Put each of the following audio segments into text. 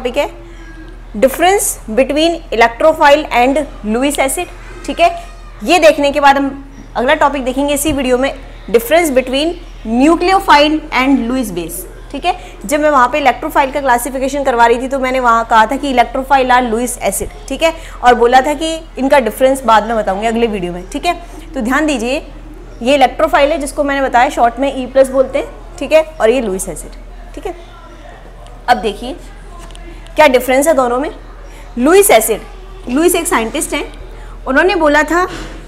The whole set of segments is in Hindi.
टॉपिक है difference between electrophile and Lewis acid. ठीक है, ये देखने के बाद हम अगला टॉपिक देखेंगे इसी वीडियो में, difference between nucleophile and Lewis base. ठीक है, जब मैं वहाँ पे इलेक्ट्रोफाइल का क्लासिफिकेशन करवा रही थी तो मैंने वहाँ कहा था कि इलेक्ट्रोफाइल आर लुईस एसिड। ठीक है, और बोला था कि इनका डिफरेंस बाद में बताऊंगी अगले वीडियो में। ठीक है, तो ध्यान दीजिए, ये इलेक्ट्रोफाइल है जिसको मैंने बताया शॉर्ट में E+ बोलते हैं। ठीक है, और ये लुईस एसिड। ठीक है, अब देखिए क्या डिफरेंस है दोनों में। लुईस एसिड, लुईस एक साइंटिस्ट हैं, उन्होंने बोला था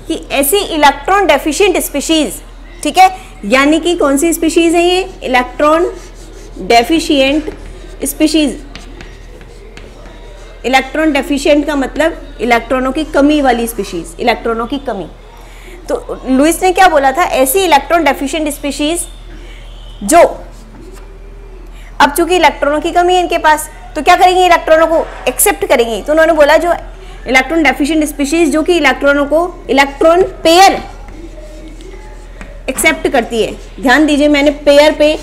कि ऐसी इलेक्ट्रॉन डेफिशिएंट स्पीशीज, ठीक है, यानी कि कौन सी स्पीशीज है ये, electron deficient species. Electron deficient का मतलब इलेक्ट्रॉनों की कमी वाली स्पीशीज, इलेक्ट्रॉनों की कमी। तो लुईस ने क्या बोला था, ऐसी इलेक्ट्रॉन डेफिशिएंट स्पीशीज जो, अब चूंकि इलेक्ट्रॉनों की कमी है इनके पास, तो क्या करेंगी, इलेक्ट्रॉनों को एक्सेप्ट करेंगी। तो उन्होंने बोला जो इलेक्ट्रॉन डेफिशिएंट स्पीशीज जो कि इलेक्ट्रॉनों को इलेक्ट्रॉन पेयर एक्सेप्ट करती है। ध्यान दीजिए, मैंने पेयर पे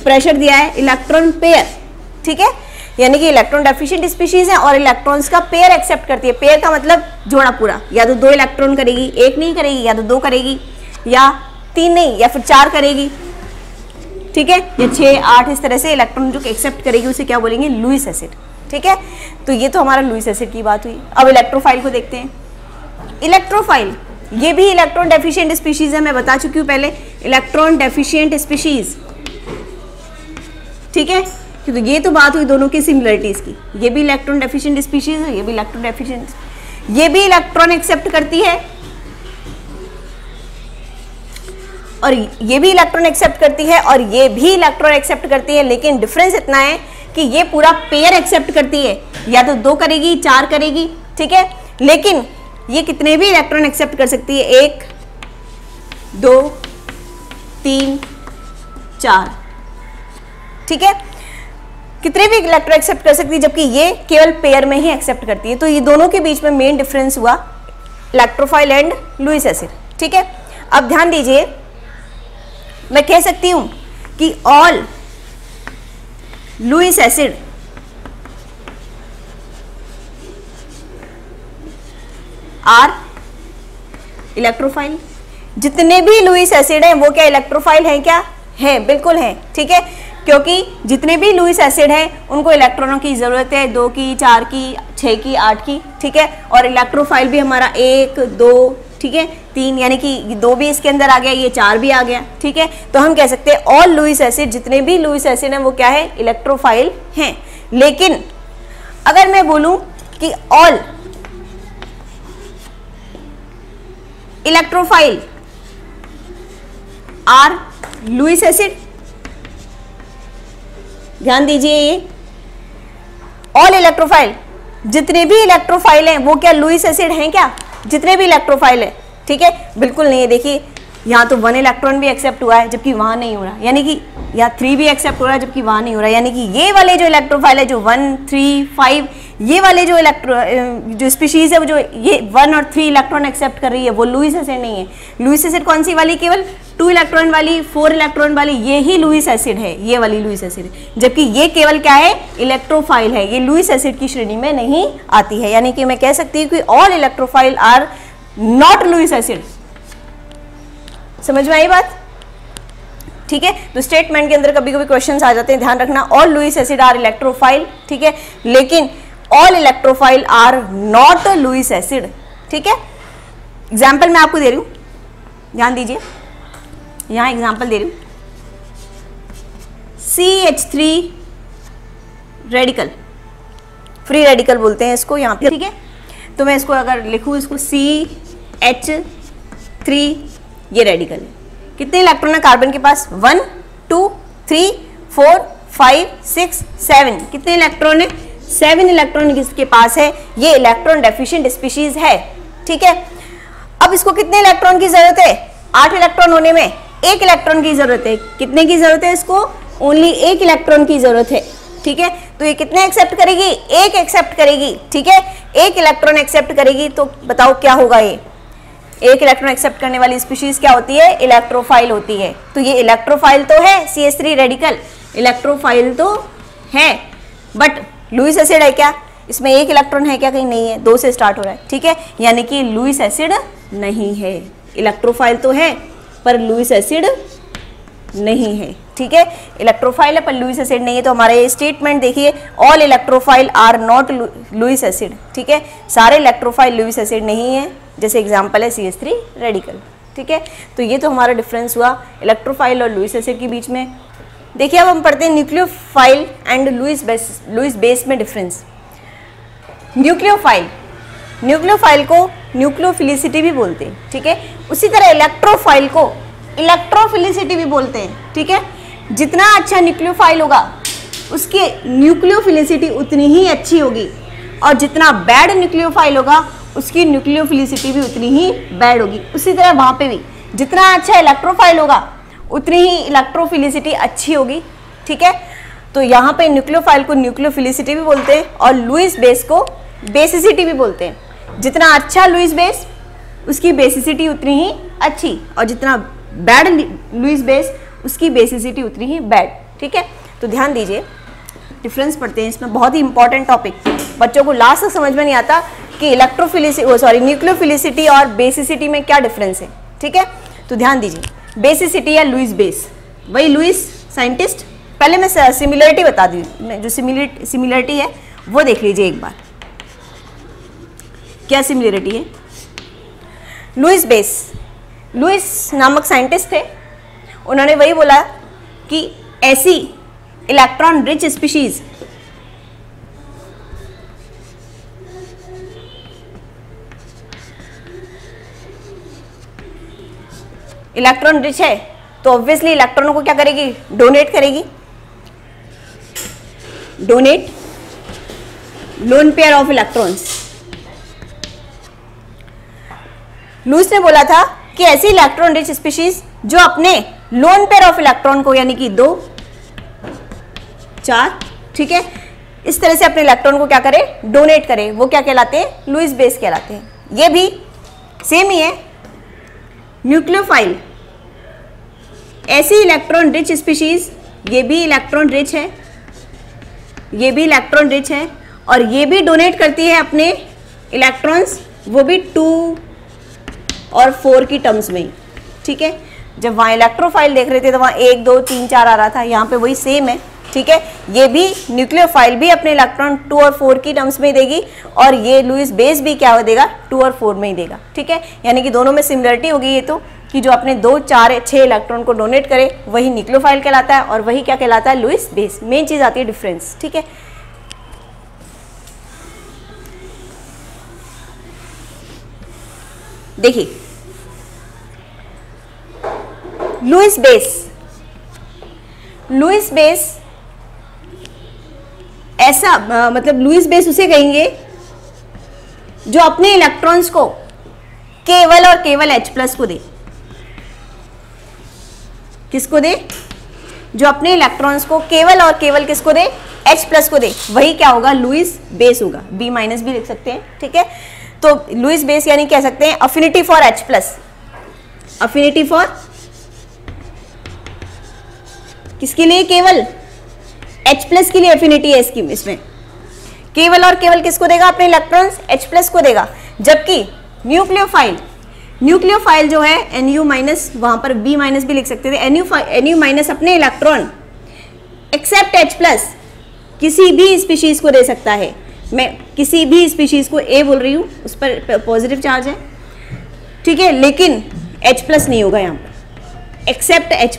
प्रेशर दिया है, इलेक्ट्रॉन पेयर। ठीक है, यानी कि इलेक्ट्रॉन डेफिशिएंट स्पीशीज है और इलेक्ट्रॉन्स का पेयर एक्सेप्ट करती है। पेयर का मतलब जोड़ा पूरा, या तो 2 इलेक्ट्रॉन करेगी, 1 नहीं करेगी, या तो 2 करेगी, या 3 नहीं, या फिर 4 करेगी। ठीक है, या 6, 8, इस तरह से इलेक्ट्रॉन जो एक्सेप्ट करेगी उसे क्या बोलेंगे, लुईस एसिड। ठीक है, तो ये तो हमारा लुईस एसिड की बात हुई। अब इलेक्ट्रोफाइल को देखते हैं। इलेक्ट्रोफाइल ये भी इलेक्ट्रॉन डेफिशिएंट स्पीशीज है, मैं बता चुकी हूँ पहले, इलेक्ट्रॉन डेफिशिएंट स्पीशीज। ठीक है, तो ये तो बात हुई दोनों की सिमिलरिटीज की। ये भी इलेक्ट्रॉन डेफिशिएंट स्पीशीज है, ये भी इलेक्ट्रॉन डेफिशिएंट, ये भी इलेक्ट्रॉन एक्सेप्ट करती है और ये भी इलेक्ट्रॉन एक्सेप्ट करती है और ये भी इलेक्ट्रॉन एक्सेप्ट करती है। लेकिन डिफरेंस इतना है कि ये पूरा पेयर एक्सेप्ट करती है, या तो 2 करेगी, 4 करेगी। ठीक है, लेकिन ये कितने भी इलेक्ट्रॉन एक्सेप्ट कर सकती है, 1, 2, 3, 4। ठीक है, कितने भी इलेक्ट्रॉन एक्सेप्ट कर सकती है, जबकि ये केवल पेयर में ही एक्सेप्ट करती है। तो ये दोनों के बीच में मेन डिफरेंस हुआ इलेक्ट्रोफाइल एंड लुईस एसिड। ठीक है, अब ध्यान दीजिए, मैं कह सकती हूं कि all Lewis acid are electrophile. जितने भी लुईस एसिड हैं वो क्या इलेक्ट्रोफाइल हैं, क्या है, बिल्कुल हैं। ठीक है, क्योंकि जितने भी लुईस एसिड हैं उनको इलेक्ट्रॉनों की जरूरत है, 2 की, 4 की, 6 की, 8 की। ठीक है, और इलेक्ट्रोफाइल भी हमारा 1, 2, ठीक है, 3, यानी कि 2 भी इसके अंदर आ गया, ये 4 भी आ गया। ठीक है, तो हम कह सकते हैं ऑल लुईस एसिड, जितने भी लुईस एसिड हैं वो क्या है, इलेक्ट्रोफाइल हैं। लेकिन अगर मैं बोलूं कि all electrophile are Lewis acid, ध्यान दीजिए, ये ऑल इलेक्ट्रोफाइल, जितने भी इलेक्ट्रोफाइल हैं वो क्या लुईस एसिड हैं, क्या जितने भी इलेक्ट्रोफाइल है। ठीक है, बिल्कुल नहीं है। देखिए यहाँ तो 1 इलेक्ट्रॉन भी एक्सेप्ट हुआ है जबकि वहां नहीं हो रहा, यानी कि या 3 भी एक्सेप्ट हो रहा है जबकि वहां नहीं हो रहा, यानी कि ये वाले जो इलेक्ट्रोफाइल है जो 1, 3, 5, ये वाले जो स्पीशीज है वो जो ये 1 और 3 इलेक्ट्रॉन एक्सेप्ट कर रही है वो लुईस एसिड नहीं है। लुईस एसिड कौन सी वाली, केवल 2 इलेक्ट्रॉन वाली, 4 इलेक्ट्रॉन वाली, ये ही लुईस एसिड है, ये वाली लुईस एसिड है। जबकि ये केवल क्या है, इलेक्ट्रोफाइल है, ये लुईस एसिड की श्रेणी में नहीं आती है। यानी कि मैं कह सकती हूँ कि all electrophile are not Lewis acid. समझ में आई बात? ठीक है, तो स्टेटमेंट के अंदर कभी कभी क्वेश्चंस आ जाते हैं, ध्यान रखना, all Lewis acid are electrophile. ठीक है, लेकिन all electrophile are not Lewis acid. ठीक है, एग्जाम्पल मैं आपको दे रही हूं, ध्यान दीजिए, यहां एग्जाम्पल दे रही हूं, CH3 रेडिकल, फ्री रेडिकल बोलते हैं इसको यहाँ पे। ठीक है, तो मैं इसको अगर लिखूं, इसको CH3, ये रेडिकल है। कितने इलेक्ट्रॉन है कार्बन के पास, 1, 2, 3, 4, 5, 6, 7, कितने इलेक्ट्रॉन है, 7 इलेक्ट्रॉन इसके पास है। ये इलेक्ट्रॉन डेफिशिएंट स्पीशीज है। ठीक है, अब इसको कितने इलेक्ट्रॉन की जरूरत है, 8 इलेक्ट्रॉन होने में 1 इलेक्ट्रॉन की जरूरत है। कितने की जरूरत है इसको, ओनली 1 इलेक्ट्रॉन की जरूरत है। ठीक है, तो ये कितने एक्सेप्ट करेगी, 1 एक्सेप्ट करेगी। ठीक है, 1 इलेक्ट्रॉन एक्सेप्ट करेगी, तो बताओ क्या होगा, ये 1 इलेक्ट्रॉन एक्सेप्ट करने वाली स्पीशीज क्या होती है, इलेक्ट्रोफाइल होती है। तो ये इलेक्ट्रोफाइल तो है, CH3 रेडिकल इलेक्ट्रोफाइल तो है, बट लुईस एसिड है क्या, इसमें एक इलेक्ट्रॉन है क्या, कहीं नहीं है, 2 से स्टार्ट हो रहा है, ठीक है, यानी कि लुईस एसिड नहीं है। इलेक्ट्रोफाइल तो है पर लुईस एसिड नहीं है, ठीक है, इलेक्ट्रोफाइल है पर लुईस एसिड नहीं है। तो हमारा ये स्टेटमेंट देखिए, all electrophile are not Lewis acid, ठीक है, सारे इलेक्ट्रोफाइल लुईस एसिड नहीं है, जैसे एग्जांपल है CH3 रेडिकल, ठीक है। तो ये तो हमारा डिफरेंस हुआ इलेक्ट्रोफाइल और लुईस एसिड के बीच में। देखिए अब हम पढ़ते हैं न्यूक्लियोफाइल एंड लुईस बेस में डिफरेंस। न्यूक्लियोफाइल को न्यूक्लियोफिलिसिटी भी बोलते हैं, ठीक है, उसी तरह इलेक्ट्रोफाइल को इलेक्ट्रोफिलिसिटी भी बोलते हैं, ठीक है। जितना अच्छा न्यूक्लियोफाइल होगा उसकी न्यूक्लियोफिलिसिटी उतनी ही अच्छी होगी, और जितना बैड न्यूक्लियोफाइल होगा उसकी न्यूक्लियोफिलिसिटी भी उतनी ही बैड होगी। उसी तरह वहाँ पे भी जितना अच्छा इलेक्ट्रोफाइल होगा उतनी ही इलेक्ट्रोफिलिसिटी अच्छी होगी, ठीक है। तो यहाँ पे न्यूक्लियोफाइल को न्यूक्लियोफिलिसिटी भी बोलते हैं और लुईस बेस को बेसिसिटी भी बोलते हैं। जितना अच्छा लुईस बेस उसकी बेसिसिटी उतनी ही अच्छी, और जितना बैड लुईस बेस उसकी बेसिसिटी उतनी ही बैड, ठीक है। तो ध्यान दीजिए, डिफरेंस पढ़ते हैं इसमें, बहुत ही इंपॉर्टेंट टॉपिक, बच्चों को लास्ट तक समझ में नहीं आता कि न्यूक्लियोफिलिसिटी और बेसिसिटी में क्या डिफरेंस है, ठीक है। तो ध्यान दीजिए, बेसिसिटी या लुईस बेस, वही लुईस साइंटिस्ट, पहले मैं सिमिलरिटी बता दी, जो सिमिलरिटी है वो देख लीजिए एक बार, क्या सिमिलरिटी है। लुईस नामक साइंटिस्ट थे, उन्होंने वही बोला कि ऐसी electron rich species electron rich है तो ऑब्वियसली इलेक्ट्रॉनों को क्या करेगी, डोनेट करेगी, donate lone pair of electrons. Lewis ने बोला था कि ऐसी इलेक्ट्रॉन रिच स्पीशीज जो अपने लोन पेयर ऑफ इलेक्ट्रॉन को, यानी कि 2, 4, ठीक है, इस तरह से अपने इलेक्ट्रॉन को क्या करे, डोनेट करे, वो क्या कहलाते हैं, लुईस बेस कहलाते हैं। ये भी सेम ही है। न्यूक्लियोफाइल ऐसी इलेक्ट्रॉन रिच स्पीशीज, ये भी इलेक्ट्रॉन रिच है, ये भी इलेक्ट्रॉन रिच है, और ये भी डोनेट करती है अपने इलेक्ट्रॉन्स, वो भी 2 और 4 की टर्म्स में ही, ठीक है। जब वहाँ इलेक्ट्रोफाइल देख रहे थे तो वहाँ 1, 2, 3, 4 आ रहा था, यहाँ पे वही सेम है, ठीक है। ये भी न्यूक्लियोफाइल भी अपने इलेक्ट्रॉन 2 और 4 की टर्म्स में देगी, और ये लुईस बेस भी क्या देगा, 2 और 4 में ही देगा, ठीक है। यानी कि दोनों में सिमिलरिटी होगी ये तो, कि जो अपने 2, 4, 6 इलेक्ट्रॉन को डोनेट करे वही न्यूक्लियोफाइल कहलाता है, और वही क्या कहलाता है, लुईस बेस। मेन चीज आती है डिफरेंस, ठीक है। देखिए लुईस बेस ऐसा मतलब लुईस बेस उसे कहेंगे जो अपने इलेक्ट्रॉन्स को केवल और केवल H+ को दे। किसको दे, जो अपने इलेक्ट्रॉन्स को केवल और केवल किसको दे, H+ को दे, वही क्या होगा, लुईस बेस होगा। B- भी लिख सकते हैं, ठीक है। तो लुईस बेस यानी कह सकते हैं affinity for H+, affinity for किसके लिए, केवल H+ के लिए अफिनिटी है इसकी, इसमें केवल और केवल किसको देगा, अपने इलेक्ट्रॉन्स H+ को देगा। जबकि न्यूक्लियोफाइल जो है Nu-, वहां पर B- भी लिख सकते थे, Nu- अपने इलेक्ट्रॉन एक्सेप्ट H+ किसी भी स्पीशीज को दे सकता है। मैं किसी भी स्पीशीज को A बोल रही हूँ, उस पर पॉजिटिव चार्ज है, ठीक है, लेकिन H+ नहीं होगा यहाँ पर, एक्सेप्ट H+।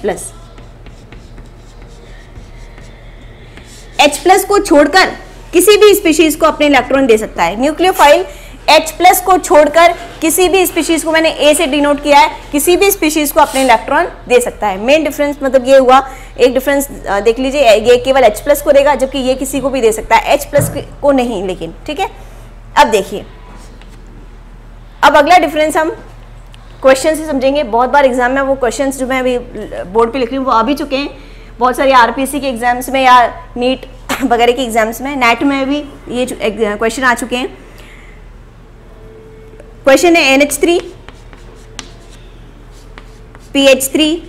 H+ को छोड़कर किसी भी स्पीशीज को अपने इलेक्ट्रॉन दे सकता है। न्यूक्लियोफाइल H+ को छोड़कर किसी भी स्पीशीज को, मैंने A से डिनोट किया है, किसी भी स्पीशीज को अपने इलेक्ट्रॉन दे सकता है। मेन डिफरेंस मतलब ये हुआ, एक डिफरेंस देख लीजिए, ये केवल H+ को देगा, जबकि ये किसी को भी दे सकता है, H+ को नहीं, लेकिन ठीक है। अब देखिए, अब अगला डिफरेंस हम क्वेश्चन से समझेंगे। बहुत बार एग्जाम में वो क्वेश्चंस जो मैं अभी बोर्ड पे लिख रही हूँ वो आ भी चुके हैं, बहुत सारे RPSC के एग्जाम्स में या नीट वगैरह के एग्जाम्स में, नेट में भी ये क्वेश्चन आ चुके हैं। क्वेश्चन है NH3, PH3,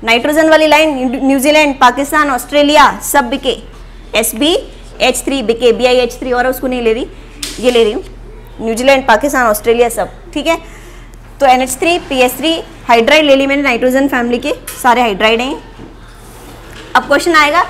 नाइट्रोजन वाली लाइन न्यूजीलैंड, पाकिस्तान, ऑस्ट्रेलिया सब बिके, SbH3 बिके, BiH3 और उसको नहीं ले रही, ये ले रही हूँ, न्यूजीलैंड, पाकिस्तान, ऑस्ट्रेलिया सब, ठीक है। तो NH3 PH3 हाइड्राइड ले ली मैंने, नाइट्रोजन फैमिली के सारे हाइड्राइड हैं। अब क्वेश्चन आएगा,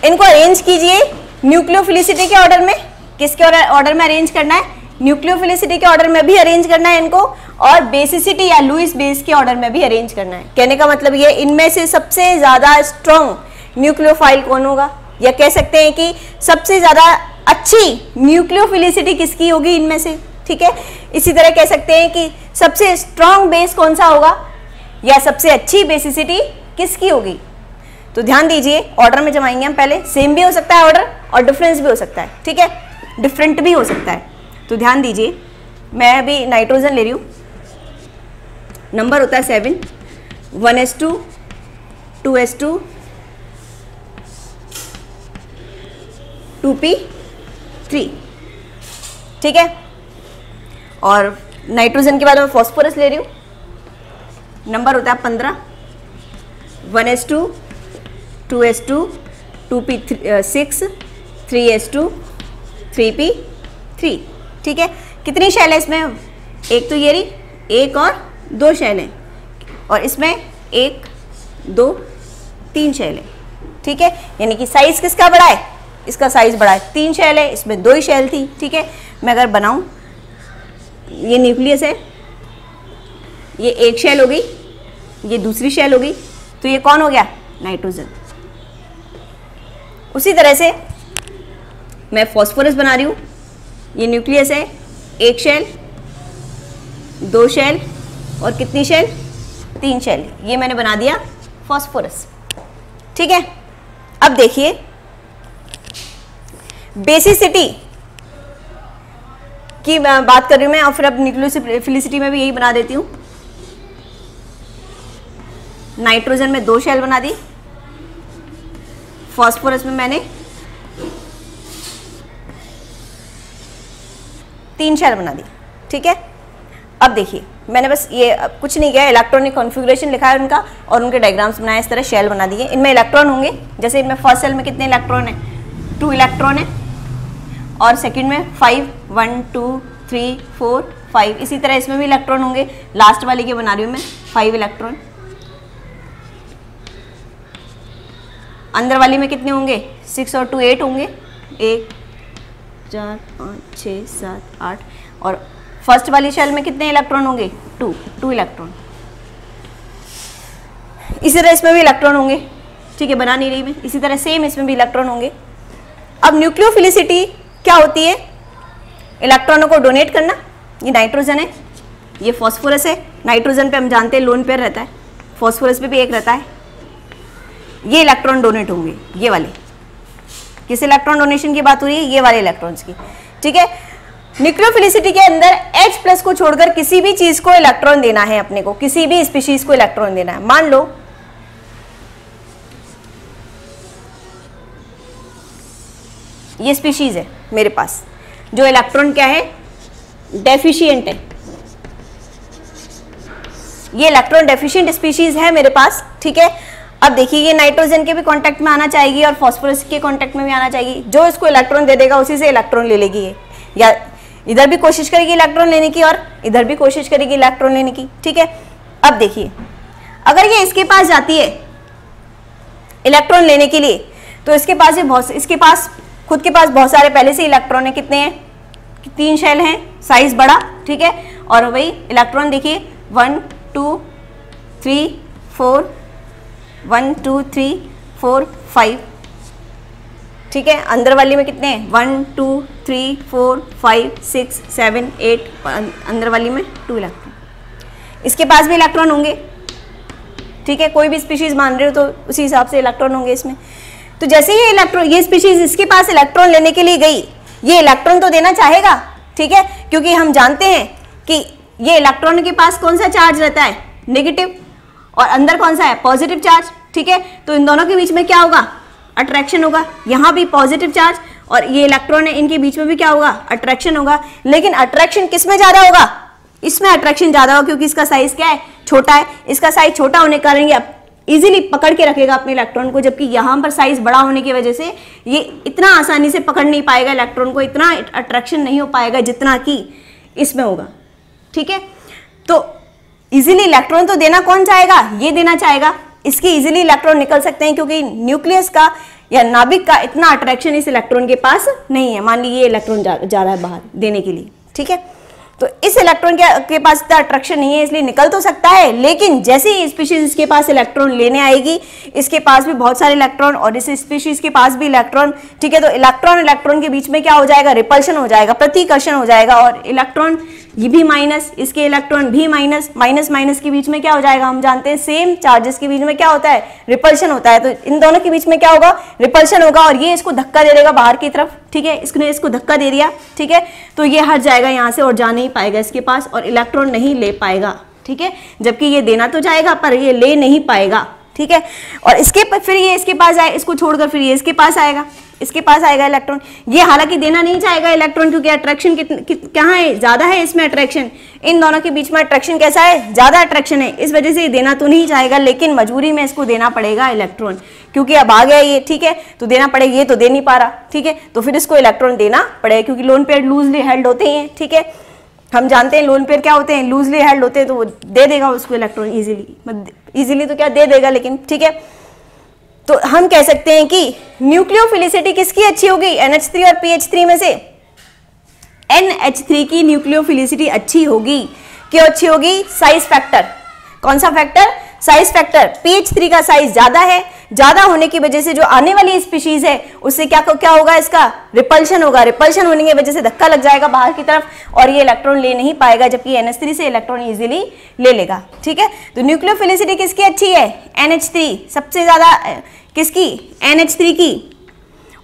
इनको अरेंज कीजिए न्यूक्लियोफिलिसिटी के ऑर्डर में। किसके ऑर्डर में अरेंज करना है? न्यूक्लियोफिलिसिटी के ऑर्डर में भी अरेंज करना है इनको, और बेसिसिटी या लुईस बेस के ऑर्डर में भी अरेंज करना है। कहने का मतलब ये, इनमें से सबसे ज्यादा स्ट्रॉन्ग न्यूक्लियोफाइल कौन होगा, या कह सकते हैं कि सबसे ज्यादा अच्छी न्यूक्लियोफिलिसिटी किसकी होगी इनमें से, ठीक है। इसी तरह कह सकते हैं कि सबसे स्ट्रॉन्ग बेस कौन सा होगा, या सबसे अच्छी बेसिसिटी किसकी होगी। तो ध्यान दीजिए, ऑर्डर में जमाएंगे हम पहले, सेम भी हो सकता है ऑर्डर और डिफरेंस भी हो सकता है, ठीक है, डिफरेंट भी हो सकता है। तो ध्यान दीजिए, मैं अभी नाइट्रोजन ले रही हूँ, नंबर होता है 7, 1s2 2s2 2p3, ठीक है। और नाइट्रोजन के बाद मैं फॉस्फोरस ले रही हूँ, नंबर होता है 15, 1s2 2s2 2p6 3s2 3p3, ठीक है। कितनी शेल है इसमें? एक तो ये रही, एक और 2 शेल है, और इसमें 1 2 3 शेल है, ठीक है। यानी कि साइज किसका बड़ा है? इसका साइज बड़ा है, 3 शेल है, इसमें 2 ही शेल थी, ठीक है। मैं अगर बनाऊं, ये न्यूक्लियस है, ये एक शेल हो गई, ये दूसरी शेल हो गई, तो ये कौन हो गया? नाइट्रोजन। उसी तरह से मैं फॉस्फोरस बना रही हूँ, ये न्यूक्लियस है, एक शेल, 2 शेल और कितनी शेल? 3 शेल, ये मैंने बना दिया फॉस्फोरस, ठीक है। अब देखिए बेसिसिटी की बात कर रही हूँ मैं, और फिर अब न्यूक्लियोफिलिसिटी में भी यही बना देती हूँ। नाइट्रोजन में 2 शेल बना दी, फॉस्फोरस में मैंने 3 शेल बना दी, ठीक है। अब देखिए, मैंने बस ये कुछ नहीं किया, इलेक्ट्रॉनिक कॉन्फ़िगरेशन लिखा है उनका और उनके डायग्राम्स बनाए, इस तरह शेल बना दिए। इनमें इलेक्ट्रॉन होंगे, जैसे इनमें फर्स्ट सेल में कितने इलेक्ट्रॉन है? 2 इलेक्ट्रॉन है, और सेकंड में 5, 1 2 3 4 5। इसी तरह इसमें भी इलेक्ट्रॉन होंगे, लास्ट वाली के बना रही हूँ मैं, 5 इलेक्ट्रॉन। अंदर वाली में कितने होंगे? 6 और 2 8 होंगे, 1 4 5 6 7 8। और फर्स्ट वाली शेल में कितने इलेक्ट्रॉन होंगे? 2 इलेक्ट्रॉन। इसी तरह इसमें भी इलेक्ट्रॉन होंगे, ठीक है, बना नहीं रही मैं। इसी तरह सेम इसमें भी इलेक्ट्रॉन होंगे। अब न्यूक्लियोफिलिसिटी क्या होती है? इलेक्ट्रॉनों को डोनेट करना। ये नाइट्रोजन है, ये फॉस्फोरस है। नाइट्रोजन पे हम जानते हैं लोन पेयर रहता है, फॉस्फोरस पे भी एक रहता है। ये इलेक्ट्रॉन डोनेट होंगे, ये वाले। किस इलेक्ट्रॉन डोनेशन की बात हो रही है? ये वाले इलेक्ट्रॉन्स की, ठीक है। न्यूक्लियोफिलिसिटी के अंदर H+ को छोड़कर किसी भी चीज को इलेक्ट्रॉन देना है अपने को, किसी भी स्पीशीज को इलेक्ट्रॉन देना है। मान लो ये स्पीशीज है मेरे पास, जो इलेक्ट्रॉन क्या है? डेफिशिएंट है। ये इलेक्ट्रॉन डेफिशिएंट स्पीशीज है मेरे पास, ठीक है। अब देखिए, ये नाइट्रोजन के भी कांटेक्ट में आना चाहिए और फॉस्फोरस के कांटेक्ट में भी आना चाहिए। जो इसको इलेक्ट्रॉन दे देगा उसी से इलेक्ट्रॉन ले लेगी ये, या इधर भी कोशिश करेगी इलेक्ट्रॉन लेने की और इधर भी कोशिश करेगी इलेक्ट्रॉन लेने की, ठीक है। अब देखिए, अगर ये इसके पास जाती है इलेक्ट्रॉन लेने के लिए, तो इसके पास खुद के पास बहुत सारे पहले से इलेक्ट्रॉन है। कितने हैं? 3 शेल हैं, साइज बड़ा, ठीक है। और वही इलेक्ट्रॉन देखिए, 1 2 3 4 1 2 3 4 5, ठीक है। अंदर वाली में कितने हैं? 1 2 3 4 5 6 7 8। अंदर वाली में 2 इलेक्ट्रॉन। इसके पास भी इलेक्ट्रॉन होंगे, ठीक है। कोई भी स्पीशीज मान रहे हो तो उसी हिसाब से इलेक्ट्रॉन होंगे इसमें। तो जैसे ही ये स्पीशीज इसके पास इलेक्ट्रॉन लेने के लिए गई, ये इलेक्ट्रॉन तो देना चाहेगा, ठीक है, क्योंकि हम जानते हैं कि ये इलेक्ट्रॉन के पास कौन सा चार्ज रहता है? नेगेटिव। और अंदर कौन सा है? पॉजिटिव चार्ज, ठीक है। तो इन दोनों के बीच में क्या होगा? अट्रैक्शन होगा। यहाँ भी पॉजिटिव चार्ज और ये इलेक्ट्रॉन है, इनके बीच में भी क्या होगा? अट्रैक्शन होगा। लेकिन अट्रैक्शन किस में ज्यादा होगा? इसमें अट्रैक्शन ज्यादा होगा, क्योंकि इसका साइज क्या है? छोटा है। इसका साइज छोटा होने के कारण ये इजीली पकड़ के रखेगा अपने इलेक्ट्रॉन को, जबकि यहाँ पर साइज बड़ा होने की वजह से ये इतना आसानी से पकड़ नहीं पाएगा इलेक्ट्रॉन को, इतना अट्रैक्शन नहीं हो पाएगा जितना कि इसमें होगा। ठीक है, तो इजीली इलेक्ट्रॉन तो देना कौन चाहेगा, ये देना चाहेगा, इसके इजीली इलेक्ट्रॉन निकल सकते हैं क्योंकि न्यूक्लियस का या नाभिक का इतना अट्रैक्शन इस इलेक्ट्रॉन के पास नहीं है। मान लीजिए ये इलेक्ट्रॉन जा रहा है बाहर देने के लिए, ठीक है, तो इस इलेक्ट्रॉन के पास इतना अट्रैक्शन नहीं है, इसलिए निकल तो सकता है, लेकिन जैसे ही स्पीशीज इसके पास इलेक्ट्रॉन लेने आएगी, इसके पास भी बहुत सारे इलेक्ट्रॉन और इस स्पीशीज के पास भी इलेक्ट्रॉन, ठीक है, तो इलेक्ट्रॉन के बीच में क्या हो जाएगा, रिपल्शन हो जाएगा, प्रतिकर्षण हो जाएगा, और इलेक्ट्रॉन ये भी माइनस, इसके इलेक्ट्रॉन भी माइनस, माइनस माइनस के बीच में क्या हो जाएगा, हम जानते हैं सेम चार्जेस के बीच में क्या होता है, रिपल्शन होता है, तो इन दोनों के बीच में क्या होगा, रिपल्शन होगा, और ये इसको धक्का दे देगा बाहर की तरफ, ठीक है, इसने इसको धक्का दे दिया, ठीक है, तो ये हट जाएगा यहाँ से और जा नहीं पाएगा इसके पास और इलेक्ट्रॉन नहीं ले पाएगा, ठीक है, जबकि ये देना तो चाहेगा पर ये ले नहीं पाएगा, ठीक है, और इसके फिर ये इसके पास आए, इसको छोड़कर फिर ये इसके पास आएगा, इसके पास आएगा इलेक्ट्रॉन, ये हालांकि देना नहीं चाहेगा इलेक्ट्रॉन क्योंकि अट्रैक्शन कहाँ है, ज्यादा है इसमें अट्रैक्शन, इन दोनों के बीच में अट्रैक्शन कैसा है, ज्यादा अट्रैक्शन है, इस वजह से ये देना तो नहीं चाहेगा, लेकिन मजबूरी में इसको देना पड़ेगा इलेक्ट्रॉन, क्योंकि अब आ गया ये, ठीक है, तो देना पड़ेगा, ये तो दे नहीं पा रहा, ठीक है, तो फिर इसको इलेक्ट्रॉन देना पड़ेगा, क्योंकि लोन पेयर लूजली हेल्ड होते हैं, ठीक है, हम जानते हैं लोन पेयर क्या होते हैं, लूजली हेल्ड होते हैं, तो वो दे देगा उसको इलेक्ट्रॉन इजीली तो क्या दे देगा, लेकिन ठीक है, तो हम कह सकते हैं कि न्यूक्लियोफिलिसिटी किसकी अच्छी होगी, NH3 और PH3 में से NH3 की न्यूक्लियोफिलिसिटी अच्छी होगी, क्यों अच्छी होगी, साइज फैक्टर, कौन सा फैक्टर, साइज फैक्टर, PH3 का साइज ज्यादा है, ज्यादा होने की वजह से जो आने वाली स्पीशीज है उससे क्या होगा, इसका रिपल्शन होगा, रिपल्शन होने की वजह से धक्का लग जाएगा बाहर की तरफ और ये इलेक्ट्रॉन ले नहीं पाएगा, जबकि NH3 से इलेक्ट्रॉन इजीली ले लेगा, ठीक है, तो न्यूक्लियोफिलिसिटी किसकी अच्छी है, NH3 सबसे ज्यादा, किसकी, NH3 की,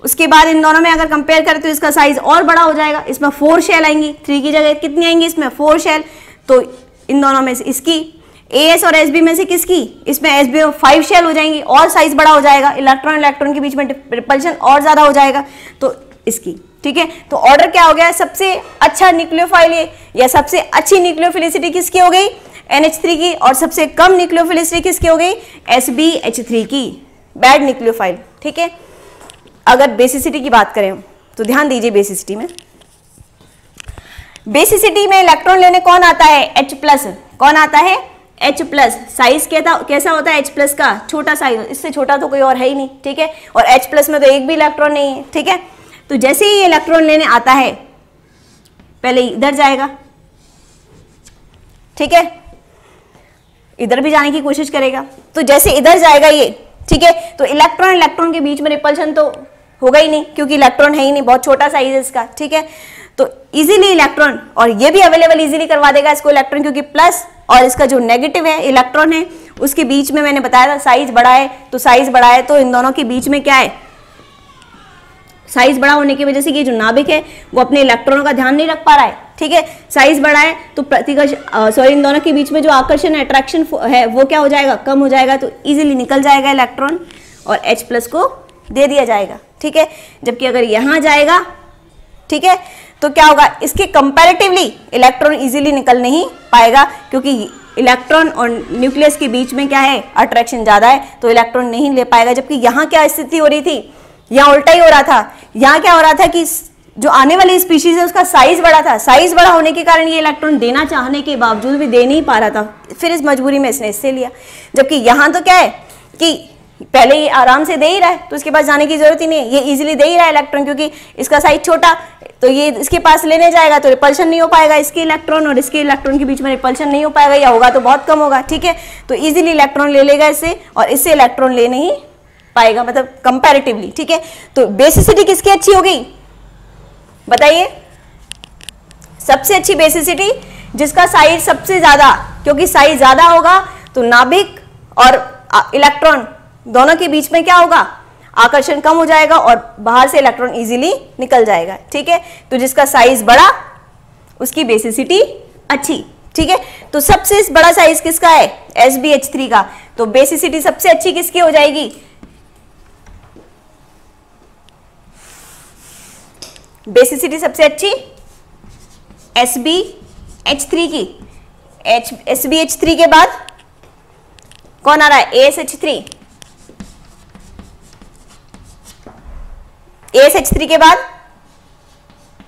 उसके बाद इन दोनों में अगर कंपेयर करें तो इसका साइज और बड़ा हो जाएगा, इसमें 4 शेल आएंगी, 3 की जगह कितनी आएंगी, इसमें 4 शेल, तो इन दोनों में से इसकी AS और SB में से किसकी, इसमें SB में 5 शेल हो जाएंगी और साइज बड़ा हो जाएगा, इलेक्ट्रॉन के बीच में रिपल्शन और ज्यादा हो जाएगा, तो इसकी, ठीक है, तो ऑर्डर क्या हो गया, सबसे अच्छा न्यूक्लियोफाइल या सबसे अच्छी न्यूक्लियोफिलिसिटी किसकी हो गई, NH3 की, और सबसे कम न्यूक्लियोफिलिसिटी किसकी हो गई, SbH3 की, बैड न्यूक्लियोफाइल, ठीक है। अगर बेसिसिटी की बात करें तो ध्यान दीजिए, बेसिसिटी में इलेक्ट्रॉन लेने कौन आता है, H+, कौन आता है, H+, साइज कैसा होता है H+ का, छोटा साइज, इससे छोटा तो कोई और है ही नहीं, ठीक है, और H+ में तो एक भी इलेक्ट्रॉन नहीं है, ठीक है, तो जैसे ही ये इलेक्ट्रॉन लेने आता है पहले इधर जाएगा, ठीक है, इधर भी जाने की कोशिश करेगा, तो जैसे इधर जाएगा ये, ठीक है, तो इलेक्ट्रॉन के बीच में रिपल्शन तो होगा ही नहीं क्योंकि इलेक्ट्रॉन है ही नहीं, बहुत छोटा साइज है इसका, ठीक है, तो इजीली इलेक्ट्रॉन, और ये भी अवेलेबल इजीली करवा देगा इसको इलेक्ट्रॉन, क्योंकि प्लस और इसका जो नेगेटिव है इलेक्ट्रॉन है उसके बीच में मैंने बताया था साइज बड़ा है, तो साइज बड़ा है तो इन दोनों के बीच में क्या है, साइज बड़ा होने की वजह से ये जो नाभिक है वो अपने इलेक्ट्रॉनों का ध्यान नहीं रख पा रहा है, ठीक है, साइज बड़ा है तो इन दोनों के बीच में जो आकर्षण है, अट्रैक्शन है, वो क्या हो जाएगा, कम हो जाएगा, तो इजीली निकल जाएगा इलेक्ट्रॉन और H+ को दे दिया जाएगा, ठीक है, जबकि अगर यहाँ जाएगा, ठीक है, तो क्या होगा, इसके कंपैरेटिवली इलेक्ट्रॉन इजीली निकल नहीं पाएगा क्योंकि इलेक्ट्रॉन और न्यूक्लियस के बीच में क्या है, अट्रैक्शन ज्यादा है, तो इलेक्ट्रॉन नहीं ले पाएगा, जबकि यहाँ क्या स्थिति हो रही थी, यहाँ उल्टा ही हो रहा था, यहाँ क्या हो रहा था कि जो आने वाली स्पीशीज है उसका साइज बड़ा था, साइज बड़ा होने के कारण ये इलेक्ट्रॉन देना चाहने के बावजूद भी दे नहीं पा रहा था, फिर इस मजबूरी में इसने इससे लिया, जबकि यहाँ तो क्या है कि पहले ये आराम से दे ही रहा है तो इसके पास जाने की जरूरत ही नहीं है, ये इजीली दे ही रहा है इलेक्ट्रॉन, क्योंकि इसका साइज छोटा, तो ये इसके पास लेने जाएगा तो रिपल्शन नहीं हो पाएगा, इसके इलेक्ट्रॉन और इसके इलेक्ट्रॉन के बीच में रिपल्शन नहीं हो पाएगा, या होगा तो बहुत कम होगा, ठीक है, तो इजीली इलेक्ट्रॉन ले लेगा इससे और इससे इलेक्ट्रॉन ले नहीं पाएगा, मतलब कंपैरेटिवली, ठीक है, तो बेसिसिटी किसकी अच्छी होगी, बताइए, सबसे अच्छी बेसिसिटी जिसका साइज सबसे ज्यादा, क्योंकि साइज ज्यादा होगा तो नाभिक और इलेक्ट्रॉन दोनों के बीच में क्या होगा, आकर्षण कम हो जाएगा और बाहर से इलेक्ट्रॉन इजीली निकल जाएगा, ठीक है, तो जिसका साइज बड़ा उसकी बेसिसिटी अच्छी, ठीक है, तो सबसे बड़ा साइज किसका है, SbH3 का, तो बेसिसिटी सबसे अच्छी किसकी हो जाएगी, बेसिसिटी सबसे अच्छी SbH3 की, SbH3 के बाद कौन आ रहा है? ASH3। ASH3 के बाद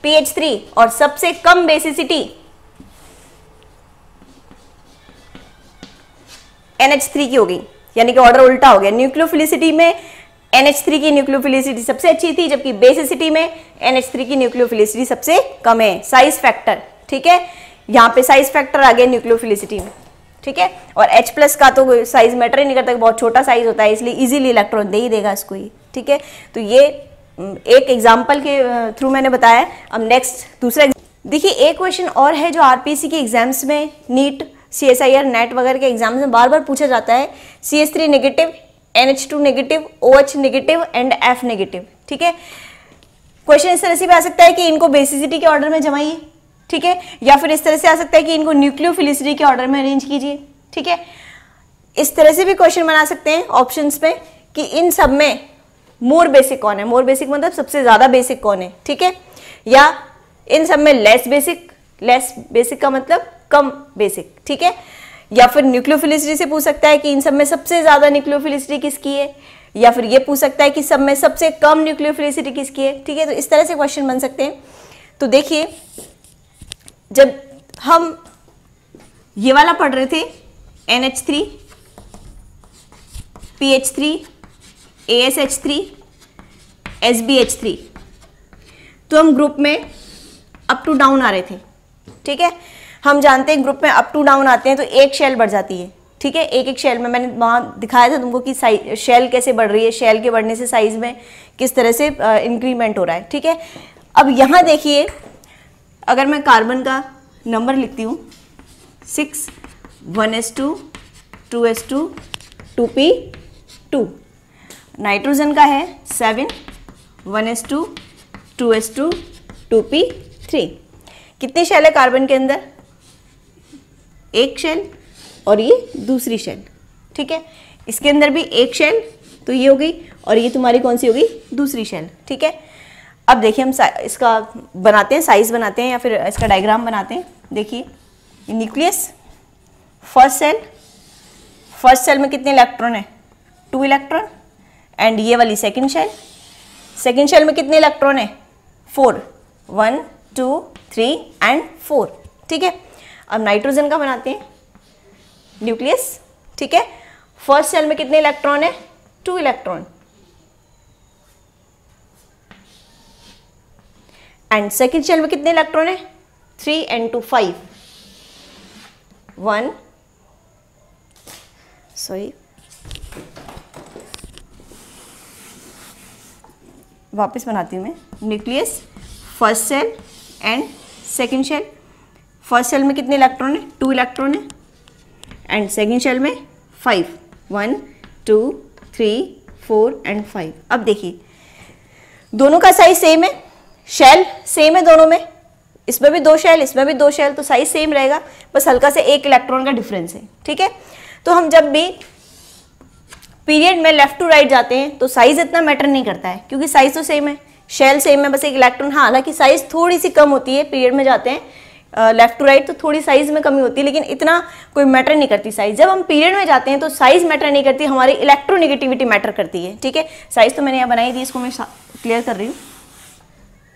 PH3 और सबसे कम बेसिसिटी NH3 की होगी, यानी कि ऑर्डर उल्टा हो गया। न्यूक्लियोफिलिसिटी में NH3 की न्यूक्लियोफिलिसिटी सबसे अच्छी थी, जबकि बेसिसिटी में NH3 की न्यूक्लियोफिलिसिटी सबसे कम है। साइज फैक्टर, ठीक है, यहाँ पे साइज फैक्टर आ गया न्यूक्लियोफिलिसिटी में, ठीक है। और H+ का तो साइज मैटर ही नहीं करता, बहुत छोटा साइज होता है, इसलिए इजीली इलेक्ट्रॉन दे ही देगा इसको ही, ठीक है। तो ये एक एग्जाम्पल के थ्रू मैंने बताया। अब नेक्स्ट दूसरा देखिए, एक क्वेश्चन और है जो आरपीसी के एग्जाम्स में, नीट, CSIR, नेट वगैरह के एग्जाम्स में बार बार पूछा जाता है। CH3 negative, NH2 negative, OH negative and F negative, ठीक है। क्वेश्चन इस तरह से भी आ सकता है कि इनको बेसिसिटी के ऑर्डर में जमाइए, ठीक है, या फिर इस तरह से आ सकता है कि इनको न्यूक्लियोफिलिसिटी के ऑर्डर में अरेंज कीजिए, ठीक है। इस तरह से भी क्वेश्चन बना सकते हैं ऑप्शंस में कि इन सब में मोर बेसिक कौन है, मोर बेसिक मतलब सबसे ज्यादा बेसिक कौन है, ठीक है, या इन सब में लेस बेसिक, लेस बेसिक का मतलब कम बेसिक, ठीक है। या फिर न्यूक्लियोफिलिसिटी से पूछ सकता है कि इन सब में सबसे ज्यादा न्यूक्लियोफिलिसिटी किसकी है, या फिर ये पूछ सकता है कि सब में सबसे कम न्यूक्लियोफिलिसिटी किसकी है, ठीक है। तो इस तरह से क्वेश्चन बन सकते हैं। तो देखिए, जब हम ये वाला पढ़ रहे थे NH3, PH3, ASH3, SbH3, तो हम ग्रुप में अप टू डाउन आ रहे थे, ठीक है। हम जानते हैं ग्रुप में अप टू डाउन आते हैं तो एक शेल बढ़ जाती है, ठीक है। एक एक शेल में मैंने वहाँ दिखाया था तुमको कि शेल कैसे बढ़ रही है, शेल के बढ़ने से साइज में किस तरह से इंक्रीमेंट हो रहा है, ठीक है। अब यहाँ देखिए, अगर मैं कार्बन का नंबर लिखती हूँ 6, 1s2, 2s2, 2p2, नाइट्रोजन का है 7, 1s2, 2s2, 2p3। कितनी शेल है कार्बन के अंदर? एक शेल और ये दूसरी शेल, ठीक है। इसके अंदर भी एक शेल, तो ये हो गई, और ये तुम्हारी कौन सी होगी? दूसरी शेल, ठीक है। अब देखिए, हम इसका बनाते हैं, साइज बनाते हैं या फिर इसका डायग्राम बनाते हैं। देखिए, न्यूक्लियस, फर्स्ट सेल में कितने इलेक्ट्रॉन है? 2 इलेक्ट्रॉन। एंड ये वाली सेकंड शेल में कितने इलेक्ट्रॉन है? 4, 1, 2, 3 एंड 4, ठीक है। अब नाइट्रोजन का बनाते हैं न्यूक्लियस, ठीक है। फर्स्ट सेल में कितने इलेक्ट्रॉन है? 2 इलेक्ट्रॉन। एंड सेकंड शेल में कितने इलेक्ट्रॉन है? 3 and 2, 5, 1, सॉरी वापस बनाती हूँ मैं। Nucleus, first shell and second shell. First shell में कितने इलेक्ट्रॉन है? 2 इलेक्ट्रॉन है। एंड सेकंड शेल में 5, 1, 2, 3, 4 एंड 5। अब देखिए, दोनों का साइज सेम है, शेल सेम है दोनों में, इसमें भी 2 शेल, इसमें भी 2 शेल, तो साइज सेम रहेगा, बस हल्का से 1 इलेक्ट्रॉन का डिफरेंस है, ठीक है। तो हम जब भी पीरियड में लेफ्ट टू राइट जाते हैं तो साइज इतना मैटर नहीं करता है, क्योंकि साइज तो सेम है, शेल सेम है, बस 1 इलेक्ट्रॉन। हाँ, हालांकि साइज थोड़ी सी कम होती है, पीरियड में जाते हैं लेफ्ट टू राइट तो थोड़ी साइज में कमी होती है, लेकिन इतना कोई मैटर नहीं करती साइज। जब हम पीरियड में जाते हैं तो साइज मैटर नहीं करती, हमारी इलेक्ट्रोनेगेटिविटी मैटर करती है, ठीक है। साइज तो मैंने यहाँ बनाई थी, इसको मैं क्लियर कर रही हूँ।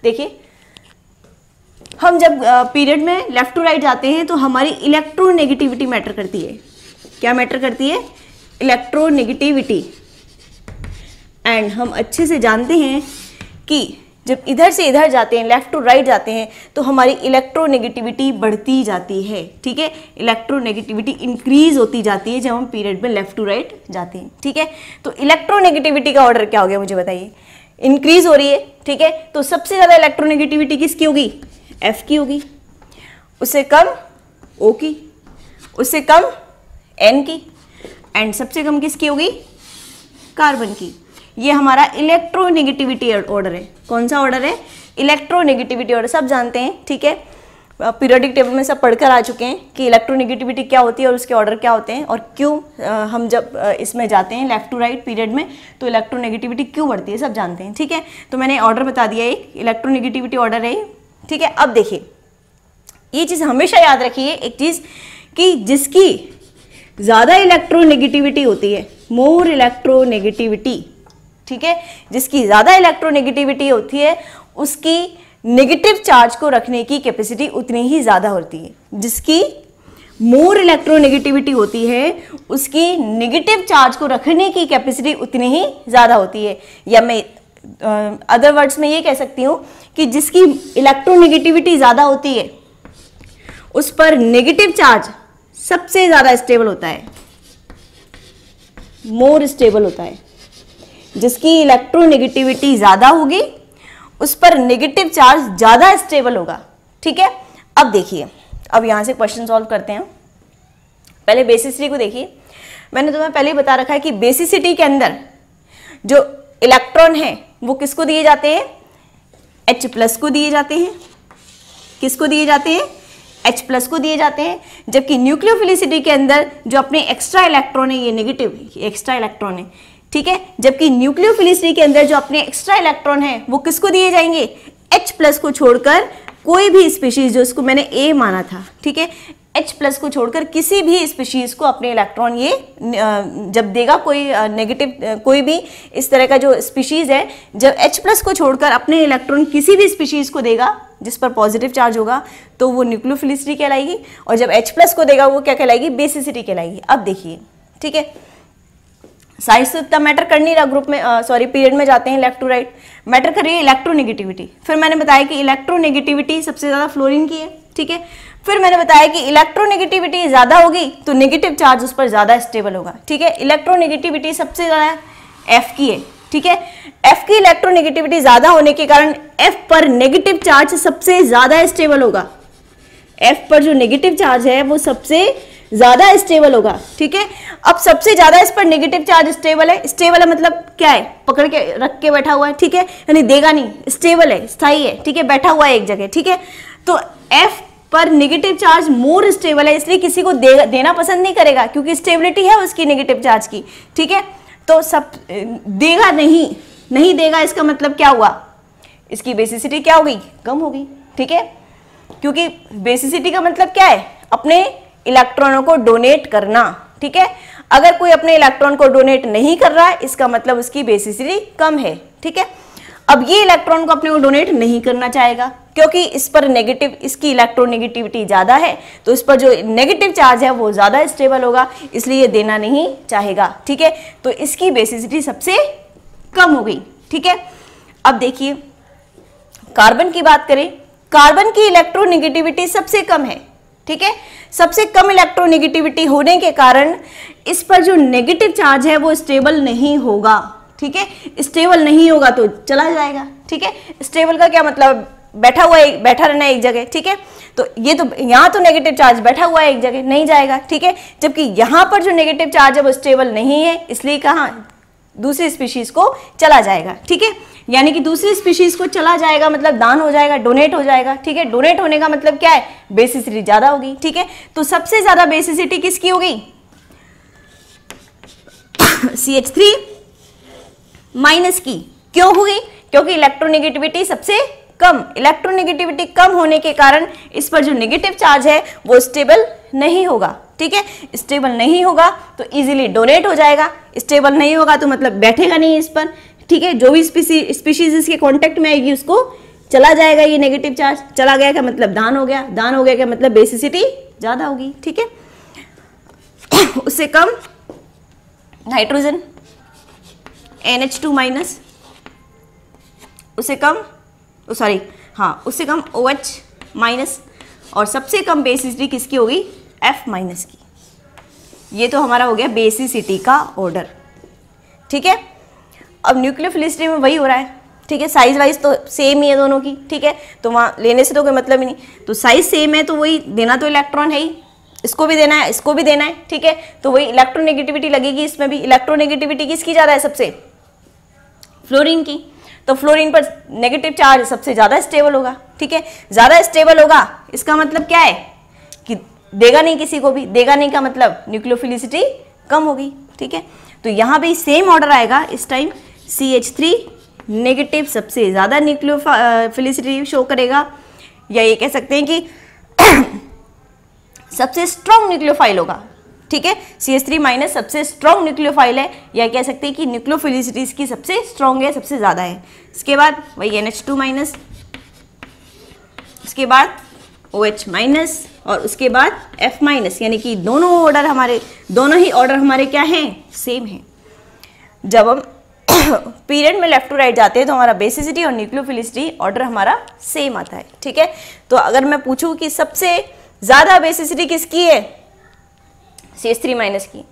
देखिए, हम जब पीरियड में लेफ्ट टू राइट जाते हैं तो हमारी इलेक्ट्रोनेगेटिविटी मैटर करती है। क्या मैटर करती है? इलेक्ट्रोनेगेटिविटी। एंड हम अच्छे से जानते हैं कि जब इधर से इधर जाते हैं, लेफ्ट टू राइट जाते हैं, तो हमारी इलेक्ट्रोनेगेटिविटी बढ़ती जाती है, ठीक है। इलेक्ट्रोनेगेटिविटी इंक्रीज होती जाती है जब हम पीरियड में लेफ्ट टू राइट जाते हैं, ठीक है। तो इलेक्ट्रोनेगेटिविटी का ऑर्डर क्या हो गया, मुझे बताइए? इंक्रीज हो रही है, ठीक है। तो सबसे ज्यादा इलेक्ट्रोनेगेटिविटी किसकी होगी? F की होगी। उससे कम O की, उससे कम N की, एंड सबसे कम किसकी होगी? कार्बन की। ये हमारा इलेक्ट्रोनेगेटिविटी ऑर्डर है। कौन सा ऑर्डर है? Electronegativity order. सब जानते हैं, ठीक है, पीरियोडिक टेबल में सब पढ़कर आ चुके हैं कि इलेक्ट्रोनेगेटिविटी क्या होती है और उसके ऑर्डर क्या होते हैं, और क्यों हम जब इसमें जाते हैं लेफ्ट टू राइट पीरियड में तो इलेक्ट्रोनेगेटिविटी क्यों बढ़ती है, सब जानते हैं, ठीक है। तो मैंने ऑर्डर बता दिया, एक इलेक्ट्रोनेगेटिविटी ऑर्डर है, ठीक है। अब देखिए, ये चीज़ हमेशा याद रखिए, एक चीज़ कि जिसकी ज्यादा इलेक्ट्रोनेगेटिविटी होती है, मोर इलेक्ट्रोनेगेटिविटी, ठीक है, जिसकी ज्यादा इलेक्ट्रोनेगेटिविटी होती है उसकी नेगेटिव चार्ज को रखने की कैपेसिटी उतनी ही ज्यादा होती है। जिसकी मोर इलेक्ट्रोनेगेटिविटी होती है उसकी नेगेटिव चार्ज को रखने की कैपेसिटी उतनी ही ज्यादा होती है। या मैं अदर वर्ड्स में ये कह सकती हूं कि जिसकी इलेक्ट्रोनेगेटिविटी ज्यादा होती है उस पर नेगेटिव चार्ज सबसे ज्यादा स्टेबल होता है, मोर स्टेबल होता है। जिसकी इलेक्ट्रोनेगेटिविटी ज्यादा होगी उस पर नेगेटिव चार्ज ज्यादा स्टेबल होगा, ठीक है। अब देखिए, अब यहां से क्वेश्चन सॉल्व करते हैं। पहले बेसिसिटी को देखिए, मैंने तुम्हें पहले ही बता रखा है कि बेसिसिटी के अंदर जो इलेक्ट्रॉन है वो किसको दिए जाते हैं, H+ को दिए जाते हैं। किसको दिए जाते हैं, H+ को दिए जाते हैं। जबकि न्यूक्लियोफिलिसिटी के अंदर जो अपने एक्स्ट्रा इलेक्ट्रॉन है, ये नेगेटिव एक्स्ट्रा इलेक्ट्रॉन है, ठीक है। जबकि न्यूक्लियोफिलिसिटी के अंदर जो अपने एक्स्ट्रा इलेक्ट्रॉन है वो किसको दिए जाएंगे, H+ को छोड़कर कोई भी स्पीशीज, जो इसको मैंने A माना था, ठीक है, H+ को छोड़कर किसी भी स्पीशीज को अपने इलेक्ट्रॉन ये जब देगा, कोई नेगेटिव, कोई भी इस तरह का जो स्पीशीज है, जब H+ को छोड़कर अपने इलेक्ट्रॉन किसी भी स्पीशीज को देगा जिस पर पॉजिटिव चार्ज होगा तो वो न्यूक्लियोफिलिसिटी कहलाएगी, और जब H+ को देगा वो क्या कहलाएगी, बेसिसिटी कहलाएगी। अब देखिए, ठीक है, साइंस तो इतना मैटर कर नहीं रहा, ग्रुप में पीरियड में जाते हैं लेफ्ट टू राइट, मैटर कर रही है इलेक्ट्रोनेगेटिविटी। फिर मैंने बताया कि इलेक्ट्रोनेगेटिविटी सबसे ज्यादा फ्लोरीन की है, ठीक है। फिर मैंने बताया कि इलेक्ट्रोनेगेटिविटी ज्यादा होगी तो नेगेटिव चार्ज उस पर ज्यादा स्टेबल होगा, ठीक है। इलेक्ट्रोनेगेटिविटी सबसे ज्यादा F की है, ठीक है। F की इलेक्ट्रोनेगेटिविटी ज्यादा होने के कारण F पर नेगेटिव चार्ज सबसे ज्यादा स्टेबल होगा। F पर जो नेगेटिव चार्ज है वो सबसे ज्यादा स्टेबल होगा, ठीक है। अब सबसे ज्यादा इस पर नेगेटिव चार्ज स्टेबल है, स्टेबल है मतलब क्या है, पकड़ के रख के बैठा हुआ है, ठीक है, यानी देगा नहीं, स्टेबल है, स्थायी है, ठीक है, बैठा हुआ है एक जगह, ठीक है। तो F पर नेगेटिव चार्ज मोर स्टेबल है, इसलिए किसी को देना पसंद नहीं करेगा क्योंकि स्टेबिलिटी है उसकी नेगेटिव चार्ज की, ठीक है। तो सब देगा नहीं देगा, इसका मतलब क्या हुआ, इसकी बेसिसिटी क्या हो गई, कम हो गई, ठीक है। क्योंकि बेसिसिटी का मतलब क्या है, अपने इलेक्ट्रॉनों को डोनेट करना, ठीक है। अगर कोई अपने इलेक्ट्रॉन को डोनेट नहीं कर रहा है इसका मतलब उसकी बेसिसिटी कम है, ठीक है। अब ये इलेक्ट्रॉन को अपने को डोनेट नहीं करना चाहेगा क्योंकि इस पर नेगेटिव, इसकी इलेक्ट्रोनेगेटिविटी ज्यादा है, तो इस पर जो नेगेटिव चार्ज है वो ज्यादा स्टेबल होगा, इसलिए देना नहीं चाहेगा, ठीक है। तो इसकी बेसिसिटी सबसे कम हो गई, ठीक है। अब देखिए कार्बन की बात करें, कार्बन की इलेक्ट्रोनेगेटिविटी सबसे कम है, ठीक है। सबसे कम इलेक्ट्रोनेगेटिविटी होने के कारण इस पर जो नेगेटिव चार्ज है वो स्टेबल नहीं होगा, ठीक है। स्टेबल नहीं होगा तो चला जाएगा, ठीक है। स्टेबल का क्या मतलब, बैठा रहना एक जगह, ठीक है। तो ये तो यहाँ तो नेगेटिव चार्ज बैठा हुआ है एक जगह, नहीं जाएगा, ठीक है। जबकि यहाँ पर जो नेगेटिव चार्ज है वो स्टेबल नहीं है, इसलिए कहाँ दूसरी स्पीशीज को चला जाएगा, ठीक है। यानी कि दूसरी स्पीशीज को चला जाएगा मतलब दान हो जाएगा, डोनेट हो जाएगा, ठीक है। डोनेट होने का मतलब क्या है, बेसिसिटी ज्यादा होगी, ठीक है। तो सबसे ज्यादा बेसिसिटी किसकी होगी, CH3 माइनस की। क्यों होगी, क्योंकि इलेक्ट्रोनेगेटिविटी सबसे कम, इलेक्ट्रोनेगेटिविटी कम होने के कारण इस पर जो नेगेटिव चार्ज है वो स्टेबल नहीं होगा, ठीक है। स्टेबल नहीं होगा तो इजीली डोनेट हो जाएगा, स्टेबल नहीं होगा तो मतलब बैठेगा नहीं इस पर, ठीक है। जो भी स्पीशीज इसके कांटेक्ट में आएगी उसको चला जाएगा ये नेगेटिव चार्ज, चला गया का मतलब दान हो गया, दान हो गया का मतलब बेसिसिटी ज्यादा होगी, ठीक है। उससे कम नाइट्रोजन NH2 माइनस, उससे कम उससे कम OH माइनस, और सबसे कम बेसिसिटी किसकी होगी, F माइनस की। ये तो हमारा हो गया बेसिसिटी का ऑर्डर, ठीक है। अब न्यूक्लियोफिलिसिटी में वही हो रहा है, ठीक है। साइज वाइज तो सेम ही है दोनों की, ठीक है। तो वहाँ लेने से तो कोई मतलब ही नहीं, तो साइज सेम है तो वही देना तो इलेक्ट्रॉन है ही, इसको भी देना है, इसको भी देना है, ठीक है। तो वही इलेक्ट्रोनेगेटिविटी लगेगी इसमें भी। इलेक्ट्रोनेगेटिविटी किसकी ज़्यादा है, सबसे फ्लोरीन की। तो फ्लोरीन पर नेगेटिव चार्ज सबसे ज़्यादा स्टेबल होगा, ठीक है। ज़्यादा स्टेबल होगा इसका मतलब क्या है कि देगा नहीं किसी को भी, देगा नहीं का मतलब न्यूक्लियोफिलिसिटी कम होगी, ठीक है। तो यहाँ भी सेम ऑर्डर आएगा इस टाइम, CH3 नेगेटिव सबसे ज़्यादा न्यूक्लियोफिलिसिटी शो करेगा, या ये कह सकते हैं कि सबसे स्ट्रॉन्ग न्यूक्लियोफाइल होगा, ठीक है। CH3 माइनस सबसे स्ट्रॉन्ग न्यूक्लियोफाइल है, या कह सकते हैं कि न्यूक्लियोफिलिसिटी इसकी सबसे स्ट्रॉन्ग है, सबसे ज़्यादा है। इसके बाद वही NH2 माइनस, इसके बाद OH माइनस, और उसके बाद F माइनस, यानी कि दोनों ही ऑर्डर हमारे क्या हैं, सेम हैं। जब हम पीरियड में लेफ्ट टू राइट जाते हैं तो हमारा बेसिसिटी और न्यूक्लियोफिलिसिटी ऑर्डर हमारा सेम आता है, ठीक है। तो अगर मैं पूछूं कि सबसे ज़्यादा बेसिसिटी किसकी है, CH3 माइनस की।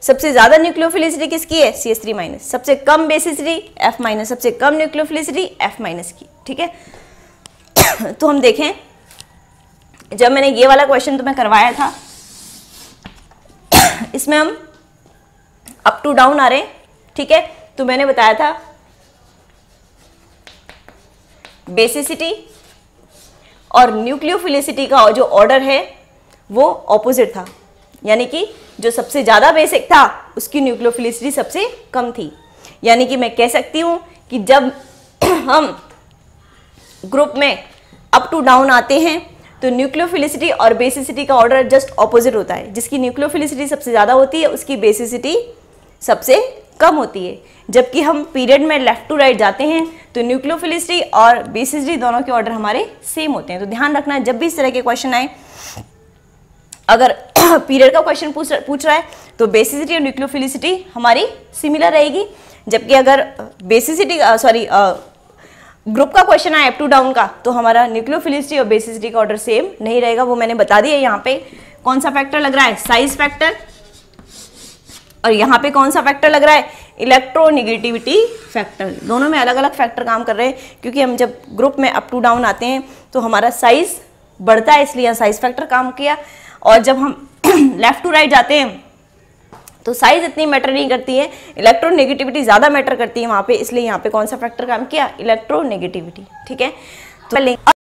सबसे ज़्यादा न्यूक्लियोफिलिसिटी किसकी है, CH3 माइनस। सबसे कम बेसिसिटी F माइनस, सबसे कम न्यूक्लियोफिलिसिटी F माइनस की, ठीक है। तो हम देखें, जब मैंने ये वाला क्वेश्चन तुम्हें करवाया था, इसमें हम अप टू डाउन आ रहे हैं, ठीक है। तो मैंने बताया था बेसिसिटी और न्यूक्लियोफिलिसिटी का जो ऑर्डर है वो ऑपोजिट था, यानी कि जो सबसे ज़्यादा बेसिक था उसकी न्यूक्लियोफिलिसिटी सबसे कम थी। यानी कि मैं कह सकती हूँ कि जब हम ग्रुप में अप टू डाउन आते हैं तो न्यूक्लियोफिलिसिटी और बेसिसिटी का ऑर्डर जस्ट ऑपोजिट होता है। जिसकी न्यूक्लियोफिलिसिटी सबसे ज़्यादा होती है उसकी बेसिसिटी सबसे कम होती है। जबकि हम पीरियड में लेफ्ट टू राइट जाते हैं तो न्यूक्लियोफिलिसिटी और बेसिसिटी दोनों के ऑर्डर हमारे सेम होते हैं। तो ध्यान रखना, जब भी इस तरह के क्वेश्चन आए, अगर पीरियड का क्वेश्चन पूछ रहा है तो बेसिसिटी और न्यूक्लियोफिलिसिटी हमारी सिमिलर रहेगी। जबकि अगर बेसिसिटी ग्रुप का क्वेश्चन आए अप टू डाउन का तो हमारा न्यूक्लियोफिलिसिटी और बेसिसिटी का ऑर्डर सेम नहीं रहेगा। वो मैंने बता दिया। यहाँ पे कौन सा फैक्टर लग रहा है, साइज फैक्टर, और यहाँ पे कौन सा फैक्टर लग रहा है, इलेक्ट्रोनेगेटिविटी फैक्टर। दोनों में अलग अलग फैक्टर काम कर रहे हैं, क्योंकि हम जब ग्रुप में अप टू डाउन आते हैं तो हमारा साइज बढ़ता है, इसलिए साइज फैक्टर काम किया। और जब हम लेफ्ट टू राइट जाते हैं तो साइज इतनी मैटर नहीं करती है, इलेक्ट्रोनेगेटिविटी ज़्यादा मैटर करती है वहाँ पे, इसलिए यहाँ पे कौन सा फैक्टर काम किया, इलेक्ट्रोनेगेटिविटी, ठीक है। तो